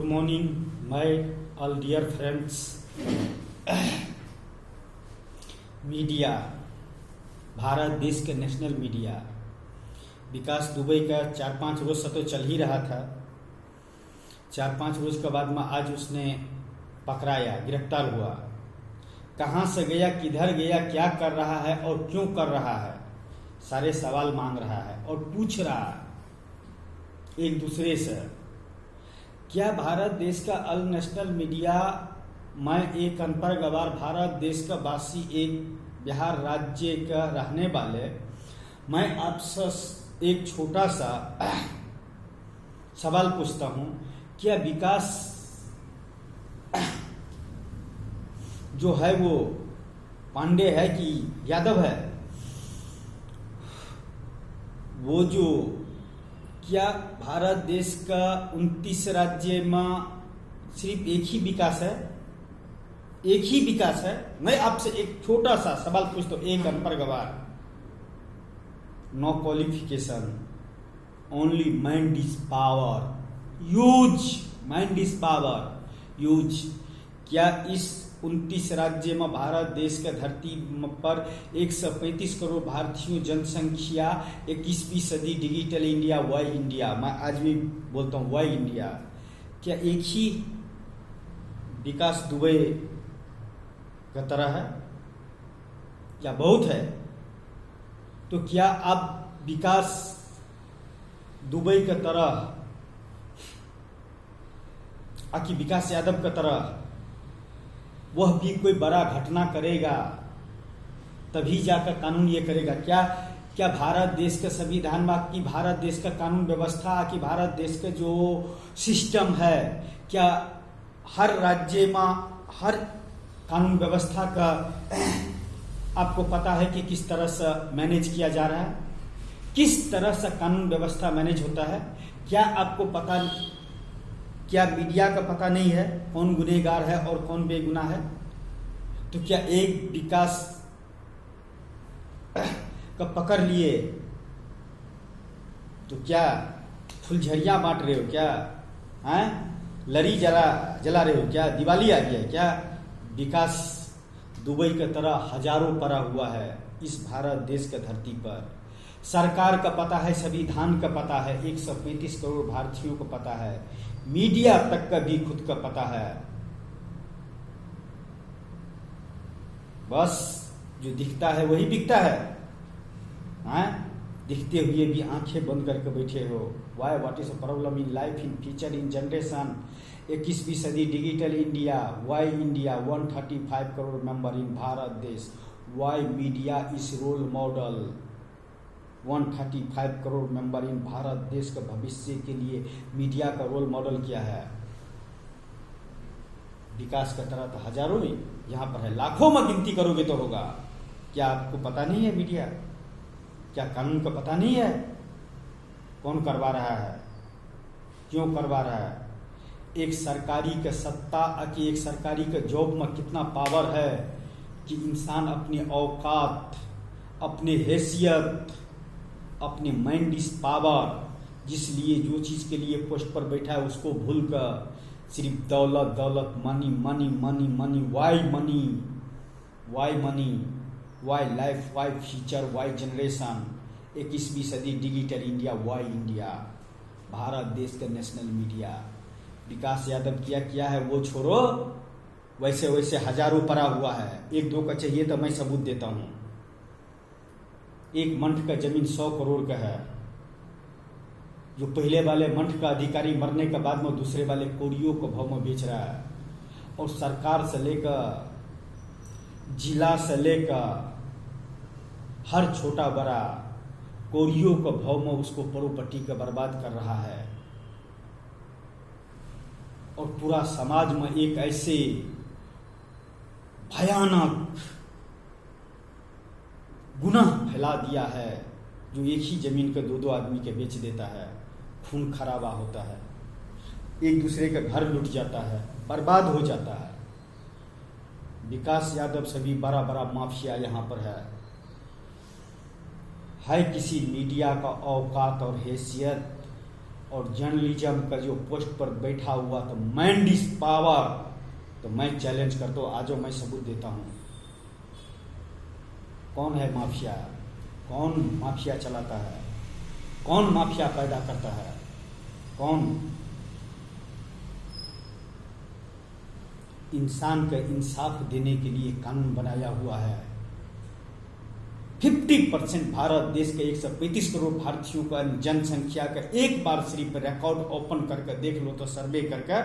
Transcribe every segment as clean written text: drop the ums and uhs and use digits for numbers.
morning, my all dear friends. Media, Bharat देश के national media, विकास दुबे का 4-5 रोज से तो चल ही रहा था। 4-5 रोज के बाद में आज उसने पकड़ाया, गिरफ्तार हुआ। कहाँ से गया, किधर गया, क्या कर रहा है और क्यों कर रहा है, सारे सवाल मांग रहा है और पूछ रहा है एक दूसरे से। क्या भारत देश का अल नेशनल मीडिया, मैं एक अनपढ़ गवार भारत देश का वासी, एक बिहार राज्य का रहने वाले, मैं आपसे एक छोटा सा सवाल पूछता हूं, क्या विकास जो है वो पांडे है कि यादव है? वो जो क्या भारत देश का 29 राज्य में सिर्फ एक ही विकास है? एक ही विकास है? मैं आपसे एक छोटा सा सवाल पूछता हूं, एक अनपढ़ गवार, no qualification, only mind is power, use mind is power, use. क्या इस 29 राज्य में भारत देश के धरती पर 135 करोड़ भारतीयों जनसंख्या, 21वीं सदी डिजिटल इंडिया, वाई इंडिया, मैं आज भी बोलता हूं वाई इंडिया, क्या एक ही विकास दुबे का तरह है? क्या बहुत है? तो क्या आप विकास दुबे की तरह, आकि विकास यादव की तरह वह भी कोई बड़ा घटना करेगा तभी जाकर कानून ये करेगा? क्या भारत देश का संविधान में, कि भारत देश का कानून व्यवस्था, कि भारत देश का जो सिस्टम है, क्या हर राज्य में हर कानून व्यवस्था का आपको पता है कि किस तरह से मैनेज किया जा रहा है? किस तरह से कानून व्यवस्था मैनेज होता है? क्या आपको पता, क्या मीडिया का पता नहीं है कौन गुनहगार है और कौन बेगुनाह है? तो क्या एक विकास का पकड़ लिए तो क्या फुलझड़ियां बांट रहे हो क्या? लड़ी जला रहे हो क्या? दिवाली आ गया क्या? विकास दुबई की तरह हजारों पड़ा हुआ है इस भारत देश के धरती पर। सरकार का पता है, संविधान का पता है, 135 करोड़ भारतीयों को पता है, मीडिया तक का भी खुद का पता है। बस जो दिखता है वही बिकता है। दिखते हुए भी आंखें बंद करके बैठे हो। Why, what is a problem in life, in future, in generation, 21वीं सदी digital India, why India, 135 crore member in Bharat देश, why media is role model, 135 crore member in Bharat देश का भविष्य के लिए मीडिया का रोल मॉडल क्या है? विकास का तरह तो हजारों में यहां पर है, लाखों में गिनती करोगे तो होगा। क्या आपको पता नहीं है मीडिया? क्या कानून का पता नहीं है? कौन करवा रहा है, क्यों करवा रहा है? एक सरकारी का सत्ता, कि एक सरकारी का जॉब में कितना पावर है कि इंसान अपनी औकात, अपनी हैसियत, अपने माइंड इज पावर, जिसलिए जो चीज़ के लिए पोस्ट पर बैठा है उसको भूल कर सिर्फ दौलत दौलत, money money money money, why money, why money, why life, why future, why generation, 21वीं सदी digital India, why India, Bharat देश का नेशनल मीडिया। विकास यादव किया है वो छोड़ो, वैसे वैसे हजारों पड़ा हुआ है। एक दो का चाहिए तो मैं सबूत देता हूं। एक मंठ का जमीन 100 करोड़ का है, जो पहले वाले मंठ का अधिकारी मरने के बाद में दूसरे वाले कोड़ियों को भाव में बेच रहा है। और सरकार से लेकर, जिला से लेकर हर छोटा बड़ा कोड़ियों को भाव में उसको प्रॉपर्टी का बर्बाद कर रहा है। और पूरा समाज में एक ऐसे भयानक गुनाह फैला दिया है जो एक ही जमीन के 2-2 आदमी के बेच देता है। खून खराबा होता है, एक दूसरे का घर लूट जाता है, बर्बाद हो जाता है। विकास यादव सभी बड़ा बड़ा माफिया यहाँ पर है किसी मीडिया का औकात और हैसियत और जर्नलिज्म का जो पोस्ट पर बैठा हुआ तो माइंड इज पावर, तो मैं चैलेंज करता हूँ, आज मैं सबूत देता हूँ कौन है माफिया, कौन माफिया चलाता है, कौन माफिया पैदा करता है, कौन इंसान का इंसाफ देने के लिए कानून बनाया हुआ है। 50% भारत देश के 135 करोड़ भारतीयों का जनसंख्या का एक बार सिर्फ रिकॉर्ड ओपन करके देख लो तो सर्वे करके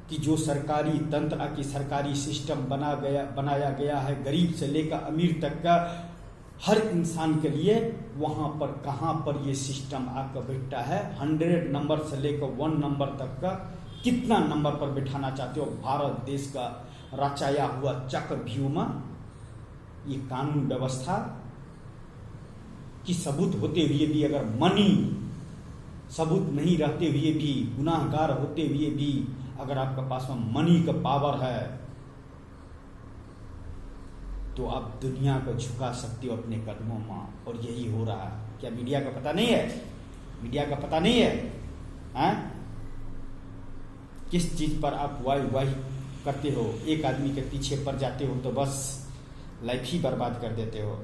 कि जो सरकारी तंत्र की सरकारी सिस्टम बनाया गया है गरीब से लेकर अमीर तक का हर इंसान के लिए, वहां पर कहां पर ये सिस्टम आकर बैठता है। 100 नंबर से लेकर 1 नंबर तक का कितना नंबर पर बिठाना चाहते हो भारत देश का रचाया हुआ चक्रव्यूह में ये कानून व्यवस्था की सबूत होते हुए भी, अगर मनी सबूत नहीं रहते हुए भी, गुनाहगार होते हुए भी अगर आपके पास में मनी का पावर है तो आप दुनिया को झुका सकते हो अपने कदमों में। और यही हो रहा है। क्या मीडिया का पता नहीं है? मीडिया का पता नहीं है? किस चीज पर आप वाही करते हो, एक आदमी के पीछे पड़ जाते हो तो बस लाइफ ही बर्बाद कर देते हो।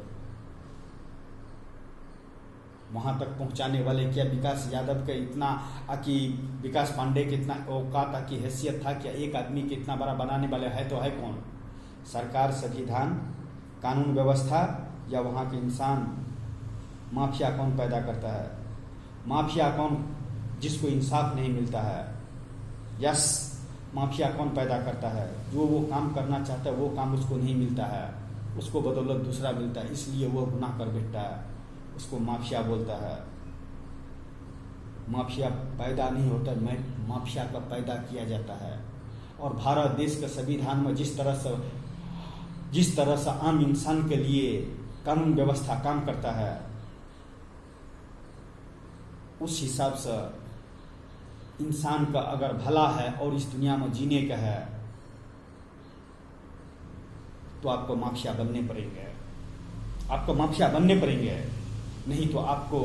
वहां तक पहुंचाने वाले क्या विकास यादव का इतना कि विकास पांडे के इतना औकात की हैसियत था? क्या एक आदमी के इतना बड़ा बनाने वाले है तो है कौन? सरकार, संविधान, कानून व्यवस्था या वहां के इंसान? माफिया कौन पैदा करता है? माफिया कौन जिसको इंसाफ नहीं मिलता है? यस, माफिया कौन पैदा करता है? जो वो काम करना चाहता है वो काम उसको नहीं मिलता है, उसको बदौलत दूसरा मिलता है, इसलिए वो गुनाह कर बैठता है, उसको माफिया बोलता है। माफिया पैदा नहीं होता, माफिया का पैदा किया जाता है। और भारत देश के संविधान में जिस तरह से आम इंसान के लिए कानून व्यवस्था काम करता है, उस हिसाब से इंसान का अगर भला है और इस दुनिया में जीने का है तो आपको माफिया बनने पड़ेंगे, आपको माफिया बनने पड़ेंगे। नहीं तो आपको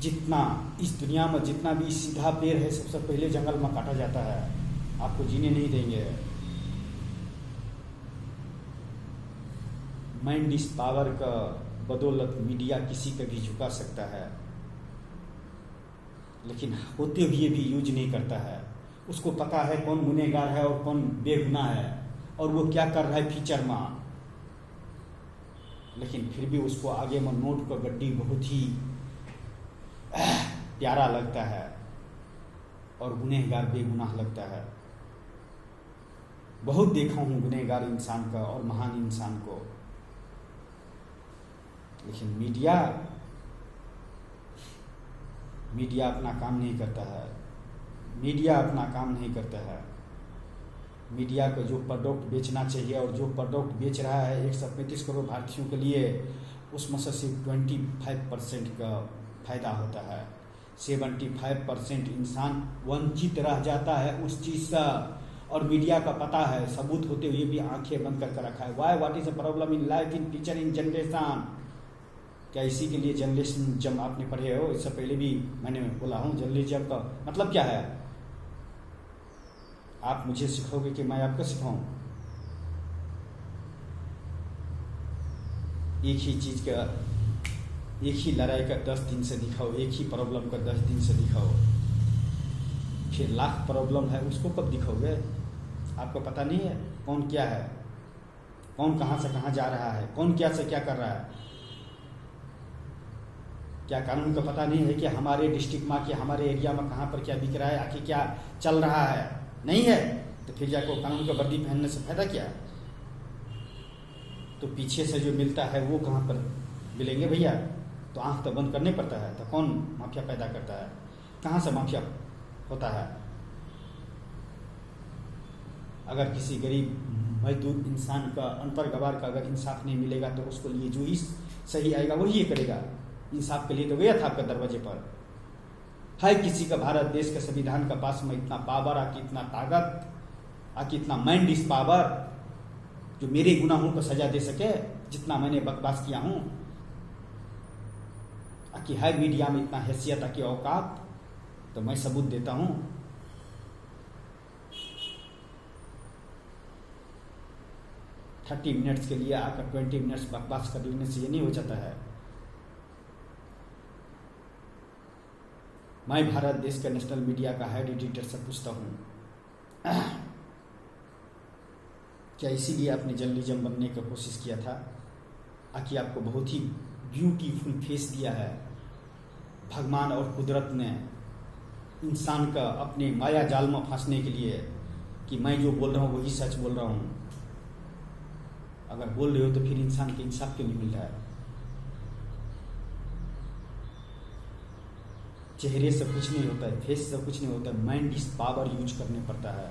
जितना इस दुनिया में जितना भी सीधा पेड़ है सबसे पहले जंगल में काटा जाता है, आपको जीने नहीं देंगे। माइंड इस पावर का बदौलत मीडिया किसी का भी झुका सकता है, लेकिन होते हुए भी यूज नहीं करता है। उसको पता है कौन गुनहगार है और कौन बेगुनाह है और वो क्या कर रहा है फ्यूचर में, लेकिन फिर भी उसको आगे में नोट का गड्डी बहुत ही प्यारा लगता है और गुनहगार बेगुनाह लगता है। बहुत देखा हूं गुनहगार इंसान का और महान इंसान को, लेकिन मीडिया अपना काम नहीं करता है। मीडिया अपना काम नहीं करता है। मीडिया को जो प्रोडक्ट बेचना चाहिए और जो प्रोडक्ट बेच रहा है 135 करोड़ भारतीयों के लिए, उसमें से सिर्फ 25% का फायदा होता है। 75% इंसान वंचित रह जाता है उस चीज से, और मीडिया का पता है, सबूत होते हुए भी आंखें बंद करके रखा है। Y what is a problem in life, in teacher, in generation? क्या इसी के लिए जर्नलिज्म आपने पढ़े हो? इससे पहले भी मैंने बोला हूं, जर्नलिज्म का मतलब क्या है? आप मुझे सिखाओगे कि मैं आपको सिखाऊं? एक ही चीज का, एक ही लड़ाई का 10 दिन से दिखाओ, एक ही प्रॉब्लम का 10 दिन से दिखाओ, फिर लाख प्रॉब्लम है उसको कब दिखाओगे? आपको पता नहीं है कौन क्या है, कौन कहां से कहां जा रहा है, कौन क्या से क्या कर रहा है? क्या कानून का पता नहीं है कि हमारे डिस्ट्रिक्ट में, कि हमारे एरिया में कहां पर क्या बिक रहा है, आखिर क्या चल रहा है? नहीं है तो फिर जाकर कानून का वर्दी पहनने से फायदा क्या? तो पीछे से जो मिलता है वो कहां पर मिलेंगे भैया? तो आंख तो बंद करने पड़ता है। तो कौन माफिया पैदा करता है? कहां से माफिया होता है? अगर किसी गरीब मजदूर इंसान का, अनपढ़ गवार का अगर इंसाफ नहीं मिलेगा तो उसको लिए जो ही सही आएगा वही ये करेगा। इंसाफ के लिए तो गया था आपके दरवाजे पर। है किसी का भारत देश के संविधान का पास में इतना पावर, आकी इतना ताकत, आकी इतना माइंड इस पावर जो मेरे गुनाहों को सजा दे सके जितना मैंने बकवास किया हूं? कि है मीडिया में इतना हैसियत कि औकात, तो मैं सबूत देता हूं। थर्टी मिनट्स के लिए आकर 20 मिनट्स बकवास कर लेने से ये नहीं हो जाता है। मैं भारत देश के नेशनल मीडिया का हेड एडिटर से पूछता हूं, क्या इसीलिए आपने जर्नलिज्म बनने की कोशिश किया था? कि आपको बहुत ही ब्यूटीफुल फेस दिया है भगवान और कुदरत ने इंसान का अपने माया जाल में फंसने के लिए, कि मैं जो बोल रहा हूँ वही सच बोल रहा हूँ। अगर बोल रहे हो तो फिर इंसान के इंसाफ क्यों नहीं मिल रहा है? चेहरे से कुछ नहीं होता है, फेस से कुछ नहीं होता है, माइंड इस पावर यूज करने पड़ता है,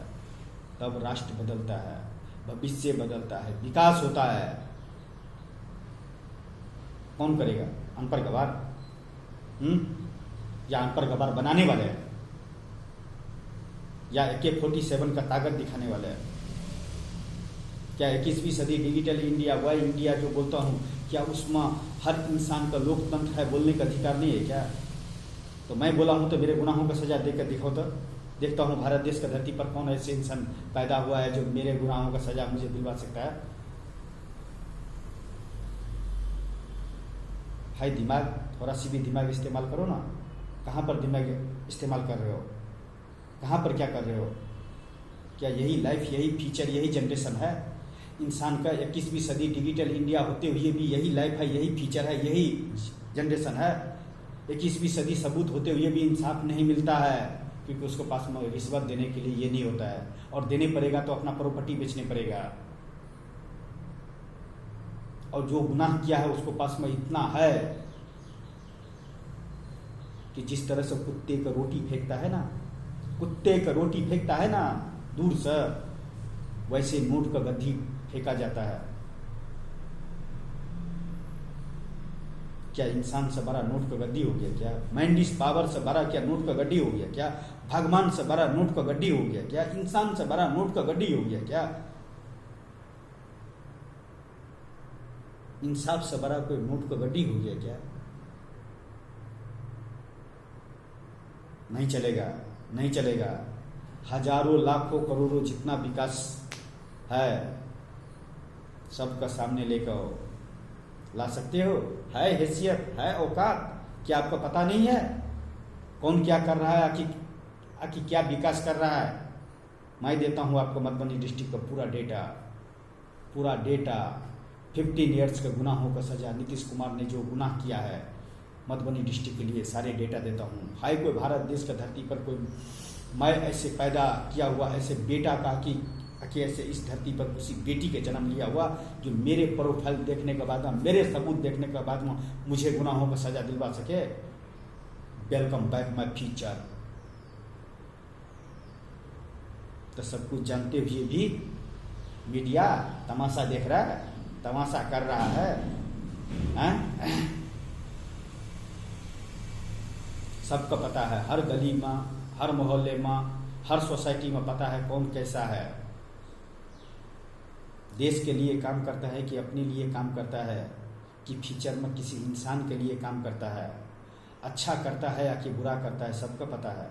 तब राष्ट्र बदलता है, भविष्य बदलता है, विकास होता है। कौन करेगा? अनपढ़ गवार या अनपढ़ गवार बनाने वाले हैं, या AK-47 का ताकत दिखाने वाले हैं? क्या 21वीं सदी डिजिटल इंडिया, वह इंडिया जो बोलता हूँ, क्या उसमें हर इंसान का लोकतंत्र है, बोलने का अधिकार नहीं है क्या? तो मैं बोला हूँ तो मेरे गुनाहों का सजा देकर दिखाओ तो देखता हूँ भारत देश का धरती पर कौन ऐसे इंसान पैदा हुआ है जो मेरे गुनाहों का सजा मुझे दिलवा सकता है। भाई दिमाग, थोड़ा सी भी दिमाग इस्तेमाल करो ना। कहाँ पर दिमाग इस्तेमाल कर रहे हो? कहाँ पर क्या कर रहे हो? क्या यही लाइफ, यही फ्यूचर, यही जनरेशन है इंसान का? 21वीं सदी डिजिटल इंडिया होते हुए भी यही लाइफ है, यही फ्यूचर है, यही जनरेशन है। 21वीं सदी सबूत होते हुए भी इंसाफ नहीं मिलता है, क्योंकि उसको पास में रिश्वत देने के लिए ये नहीं होता है, और देने पड़ेगा तो अपना प्रॉपर्टी बेचने पड़ेगा। और जो गुनाह किया है उसको पास में इतना है कि जिस तरह से कुत्ते का रोटी फेंकता है ना, कुत्ते का रोटी फेंकता है ना दूर से, वैसे नोट का गद्दी फेंका जाता है। क्या इंसान से बड़ा नोट का गड्डी हो गया क्या? माइंड इस पावर से बड़ा क्या नोट का गड्डी हो गया क्या? भगवान से बड़ा नोट का गड्डी हो गया क्या? इंसान से बड़ा नोट का गड्डी हो गया क्या? इंसाफ से बड़ा कोई नोट का गड्डी हो गया क्या? नहीं चलेगा, नहीं चलेगा। हजारों लाखों करोड़ों जितना विकास है सबका सामने लेकर ला सकते हो? है हैसियत, है औकात? क्या आपको पता नहीं है कौन क्या कर रहा है, कि क्या विकास कर रहा है? मैं देता हूं आपको मधुबनी डिस्ट्रिक्ट का पूरा डेटा 15 ईयर्स के गुनाहों का सजा नीतीश कुमार ने जो गुनाह किया है मधुबनी डिस्ट्रिक्ट के लिए, सारे डेटा देता हूँ। हाई कोई भारत देश की धरती पर कोई मैं ऐसे पैदा किया हुआ ऐसे बेटा का कि ऐसे इस धरती पर किसी बेटी के जन्म लिया हुआ जो मेरे प्रोफाइल देखने के बाद, मेरे सबूत देखने के बाद मुझे गुनाहों का सजा दिलवा सके? Welcome back my future. तो सब कुछ जानते हुए भी मीडिया तमाशा देख रहा है, तमाशा कर रहा है, सबको पता है, हर गली में, हर मोहल्ले में, हर सोसाइटी में पता है कौन कैसा है। देश के लिए काम करता है कि अपने लिए काम करता है, कि फ्यूचर में किसी इंसान के लिए काम करता है, अच्छा करता है या कि बुरा करता है, सबको पता है।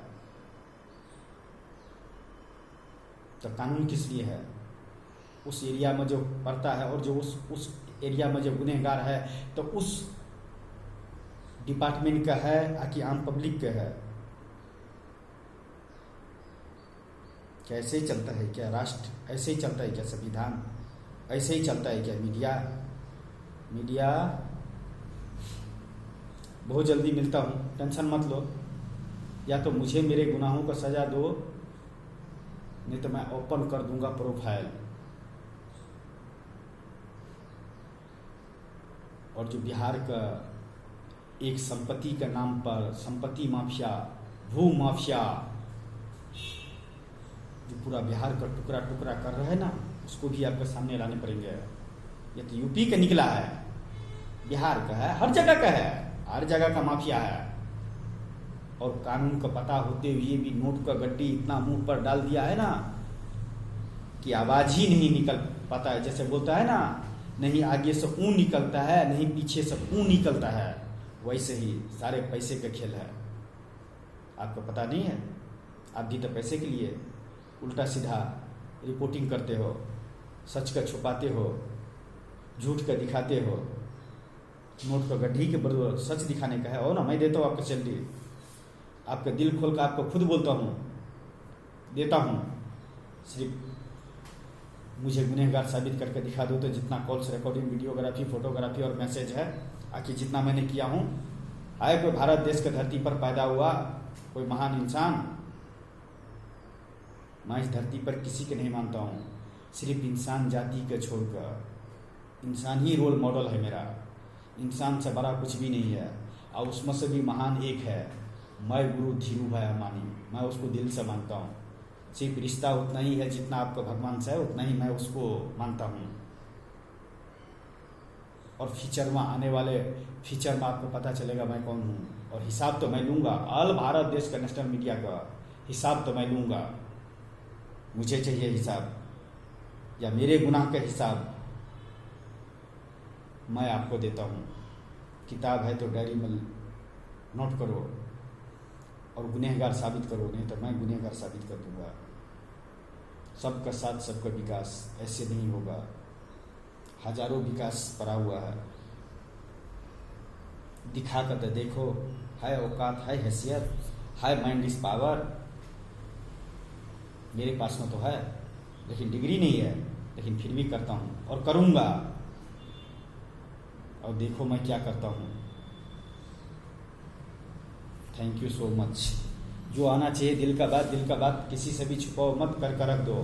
तो कानून किस लिए है? उस एरिया में जो पड़ता है और जो उस एरिया में जो गुनहगार है तो उस डिपार्टमेंट का है कि आम पब्लिक का है? क्या ऐसे ही चलता है क्या राष्ट्र? ऐसे ही चलता है क्या संविधान? ऐसे ही चलता है क्या मीडिया? बहुत जल्दी मिलता हूँ, टेंशन मत लो। या तो मुझे मेरे गुनाहों का सजा दो, नहीं तो मैं ओपन कर दूंगा प्रोफाइल। और जो बिहार का एक संपत्ति के नाम पर संपत्ति माफिया, भू माफिया जो पूरा बिहार का टुकड़ा टुकड़ा कर रहा है ना, उसको भी आपके सामने लाने पड़ेंगे। ये तो यूपी का निकला है, बिहार का है, हर जगह का है, हर जगह का माफिया है। और कानून का पता होते हुए भी नोट का गड्डी इतना मुंह पर डाल दिया है ना कि आवाज ही नहीं निकल पाता है। जैसे बोलता है ना, नहीं आगे से ऊ निकलता है, नहीं पीछे से ऊ निकलता है, वैसे ही सारे पैसे का खेल है। आपको पता नहीं है? आप भी तो पैसे के लिए उल्टा सीधा रिपोर्टिंग करते हो, सच का छुपाते हो, झूठ का दिखाते हो। नोट को गड्ढी के बराबर सच दिखाने का है। हो ना, मैं देता हूँ आपको सैलरी, आपका दिल खोल कर आपको खुद बोलता हूँ, देता हूँ। सिर्फ मुझे गुनहगार साबित करके दिखा दो तो जितना कॉल्स रिकॉर्डिंग, वीडियोग्राफी, फोटोग्राफी और मैसेज है, आखिर जितना मैंने किया हूँ। आए कोई भारत देश की धरती पर पैदा हुआ कोई महान इंसान, मैं इस धरती पर किसी के नहीं मानता हूँ। सिर्फ इंसान जाति के छोड़कर इंसान ही रोल मॉडल है मेरा। इंसान से बड़ा कुछ भी नहीं है, और उसमें से भी महान एक है, मैं गुरु धीरू भाई अम्बानी। मैं उसको दिल से मानता हूँ। सिर्फ रिश्ता उतना ही है जितना आपका भगवान से है, उतना ही मैं उसको मानता हूँ। और फ्यूचर में आने वाले फ्यूचर में आपको पता चलेगा मैं कौन हूँ, और हिसाब तो मैं लूँगा। ऑल भारत देश का नेशनल मीडिया का हिसाब तो मैं लूँगा। मुझे चाहिए हिसाब, या मेरे गुनाह का हिसाब मैं आपको देता हूँ। किताब है तो डायरी में नोट करो और गुनहगार साबित करो, नहीं तो मैं गुनहगार साबित कर दूंगा। सबका साथ सबका विकास ऐसे नहीं होगा। हजारों विकास पड़ा हुआ है, दिखा कर तो देखो, है औकात, है हैसियत, है माइंड इज पावर। मेरे पास में तो है, लेकिन डिग्री नहीं है, लेकिन फिर भी करता हूँ और करूँगा। और देखो मैं क्या करता हूँ। Thank you so much. जो आना चाहिए दिल का बात, दिल का बात किसी से भी छुपाओ मत, कर रख दो।